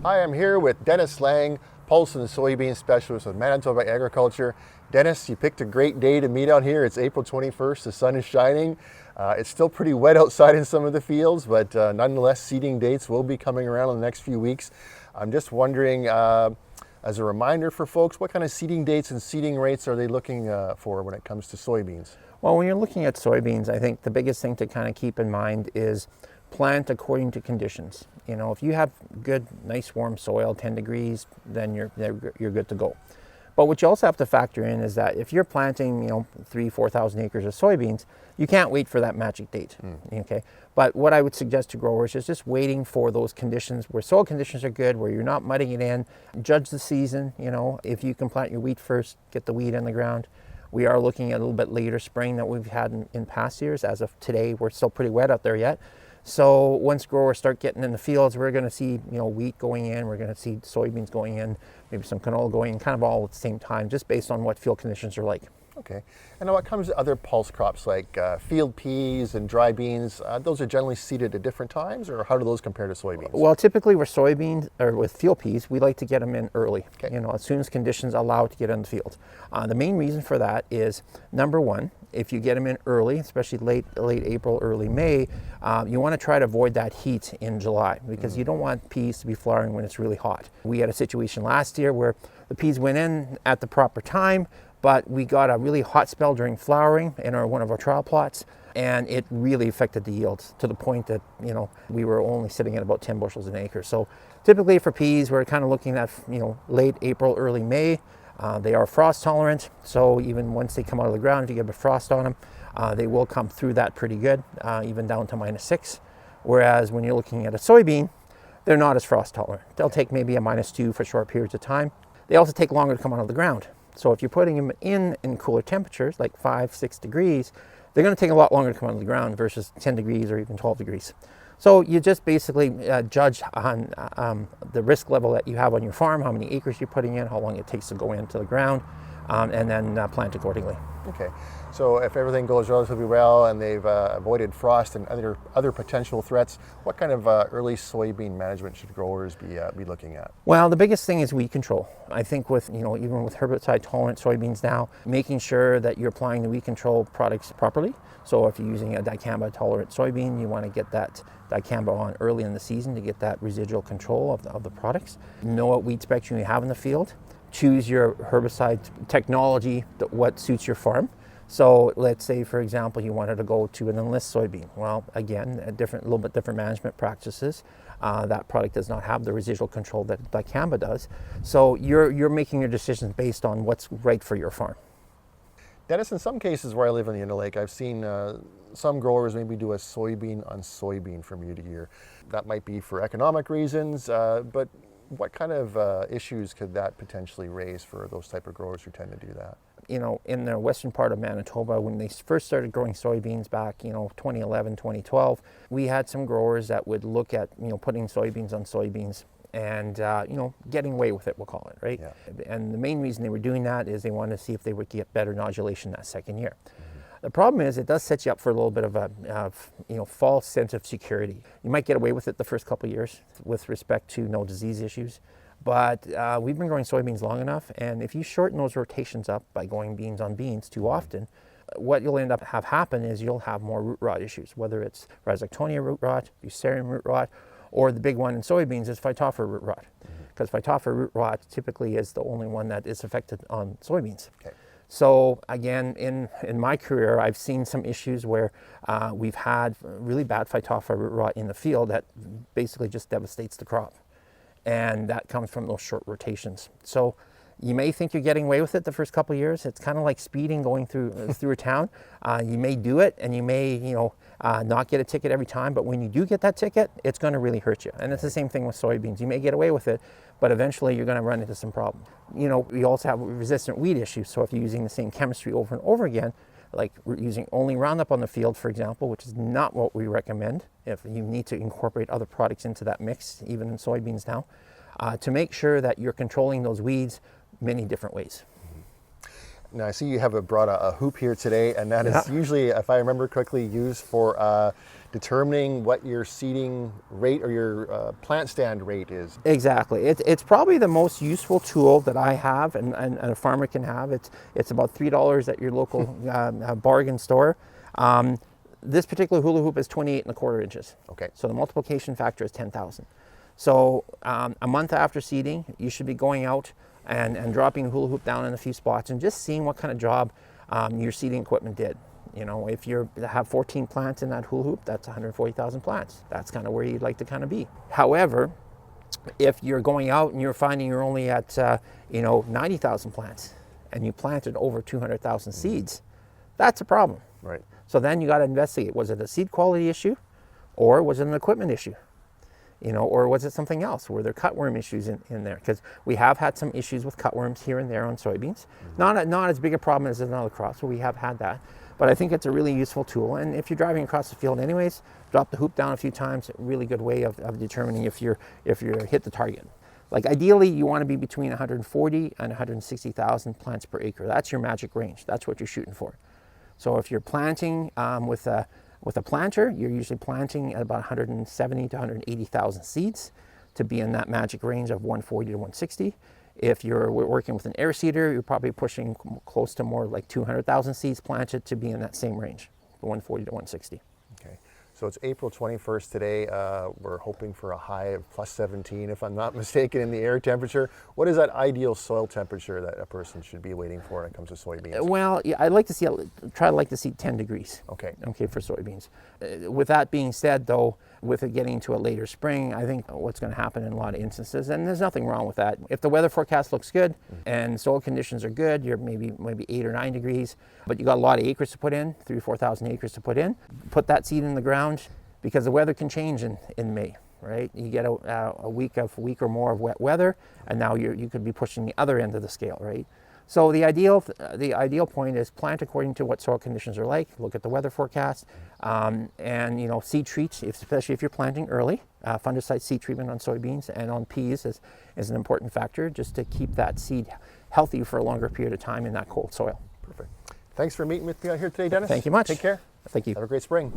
Hi, I'm here with Dennis Lange, pulse and soybean specialist with Manitoba Agriculture. Dennis, you picked a great day to meet out here. It's April 21st, the sun is shining. It's still pretty wet outside in some of the fields, but nonetheless, seeding dates will be coming around in the next few weeks. I'm just wondering, as a reminder for folks, what kind of seeding dates and seeding rates are they looking for when it comes to soybeans? Well, when you're looking at soybeans, I think the biggest thing to kind of keep in mind is plant according to conditions. You know, if you have good, nice warm soil, 10 degrees, then you're good to go. But what you also have to factor in is that if you're planting, 3,000-4,000 acres of soybeans, you can't wait for that magic date, okay? But what I would suggest to growers is just waiting for those conditions where soil conditions are good, where you're not mudding it in, judge the season, if you can plant your wheat first, get the wheat in the ground. We are looking at a little bit later spring that we've had in past years. As of today, we're still pretty wet out there yet. So once growers start getting in the fields, we're going to see, wheat going in, we're going to see soybeans going in, maybe some canola going in, kind of all at the same time, just based on what field conditions are like. Okay. And now what comes to other pulse crops like field peas and dry beans, those are generally seeded at different times, or how do those compare to soybeans? Well, typically with soybeans, or with field peas, we like to get them in early, Okay. as soon as conditions allow it to get in the field. The main reason for that is, number one, if you get them in early, especially late April, early May, you want to try to avoid that heat in July, because you don't want peas to be flowering when it's really hot. We had a situation last year where the peas went in at the proper time, but we got a really hot spell during flowering in one of our trial plots, and it really affected the yields to the point that, we were only sitting at about 10 bushels an acre. So typically for peas, we're kind of looking at, late April, early May. They are frost tolerant, so even once they come out of the ground, if you get a frost on them, they will come through that pretty good, even down to -6. Whereas when you're looking at a soybean, they're not as frost tolerant. They'll take maybe a -2 for short periods of time. They also take longer to come out of the ground. So if you're putting them in cooler temperatures, like 5-6 degrees, they're going to take a lot longer to come out of the ground versus 10 degrees or even 12 degrees. So you just basically judge on the risk level that you have on your farm, how many acres you're putting in, how long it takes to go into the ground, and then plant accordingly. Okay, so if everything goes relatively well and they've avoided frost and other potential threats, what kind of early soybean management should growers be looking at? Well, the biggest thing is weed control. I think with, even with herbicide tolerant soybeans now, making sure that you're applying the weed control products properly. So if you're using a Dicamba tolerant soybean, you want to get that Dicamba on early in the season to get that residual control of the products. Know what weed spectrum you have in the field. Choose your herbicide technology, what suits your farm. So let's say, for example, you wanted to go to an Enlist soybean. Well, again, a little bit different management practices. That product does not have the residual control that Dicamba does. So you're making your decisions based on what's right for your farm. Dennis, in some cases where I live in the Interlake, I've seen some growers maybe do a soybean on soybean from year to year. That might be for economic reasons, but what kind of issues could that potentially raise for those type of growers who tend to do that? In the western part of Manitoba, when they first started growing soybeans back, 2011, 2012, we had some growers that would look at, putting soybeans on soybeans and, getting away with it, we'll call it, right? Yeah. And the main reason they were doing that is they wanted to see if they would get better nodulation that second year. The problem is it does set you up for a little bit of a false sense of security. You might get away with it the first couple of years with respect to no disease issues, but we've been growing soybeans long enough, and if you shorten those rotations up by going beans on beans too often, what you'll end up have happen is you'll have more root rot issues, whether it's Rhizoctonia root rot, Fusarium root rot, or the big one in soybeans is Phytophthora root rot, because Phytophthora root rot typically is the only one that is affected on soybeans. Okay. So again, in my career, I've seen some issues where we've had really bad Phytophthora root rot in the field that basically just devastates the crop. And that comes from those short rotations. So you may think you're getting away with it the first couple of years. It's kind of like speeding going through a town. You may do it and you may, not get a ticket every time, but when you do get that ticket, it's going to really hurt you. And it's the same thing with soybeans. You may get away with it, but eventually you're going to run into some problems. We also have resistant weed issues. So if you're using the same chemistry over and over again, like we're using only Roundup on the field, for example, which is not what we recommend. If you need to incorporate other products into that mix, even in soybeans now, to make sure that you're controlling those weeds many different ways. Now I see you have brought a hoop here today, and that is usually, if I remember correctly, used for determining what your seeding rate or your plant stand rate is. Exactly. It's probably the most useful tool that I have and a farmer can have. It's about $3 at your local bargain store. This particular hula hoop is 28¼ inches. Okay. So the multiplication factor is 10,000. So a month after seeding, you should be going out and dropping the hula hoop down in a few spots and just seeing what kind of job your seeding equipment did. You know, if you have 14 plants in that hula hoop, that's 140,000 plants. That's kind of where you'd like to kind of be. However, if you're going out and you're finding you're only at 90,000 plants and you planted over 200,000 seeds, that's a problem. Right. So then you got to investigate, was it a seed quality issue or was it an equipment issue? You know, or was it something else? Were there cutworm issues in there? Because we have had some issues with cutworms here and there on soybeans. Not as big a problem as another crop, so we have had that. But I think it's a really useful tool. And if you're driving across the field anyways, drop the hoop down a few times, a really good way of determining if you're hit the target. Like ideally, you want to be between 140 and 160,000 plants per acre. That's your magic range. That's what you're shooting for. So if you're planting with a planter, you're usually planting at about 170 to 180,000 seeds to be in that magic range of 140 to 160. If you're working with an air seeder, you're probably pushing close to more like 200,000 seeds planted to be in that same range, 140 to 160. Okay. So it's April 21st today. We're hoping for a high of plus 17, if I'm not mistaken, in the air temperature. What is that ideal soil temperature that a person should be waiting for when it comes to soybeans? Well, yeah, I'd like to see 10 degrees. Okay. Okay, for soybeans. With that being said, though, with it getting to a later spring, I think what's going to happen in a lot of instances, and there's nothing wrong with that. If the weather forecast looks good and soil conditions are good, you're maybe 8 or 9 degrees, but you got a lot of acres to put in, 3,000 or 4,000 acres to put in. Put that seed in the ground because the weather can change in May, right? You get a week or more of wet weather, and now you could be pushing the other end of the scale, right? So the ideal point is plant according to what soil conditions are like. Look at the weather forecast, and seed treats, especially if you're planting early. Fungicide seed treatment on soybeans and on peas is an important factor, just to keep that seed healthy for a longer period of time in that cold soil. Perfect. Thanks for meeting with me out here today, Dennis. Thank you much. Take care. Thank you. Have a great spring.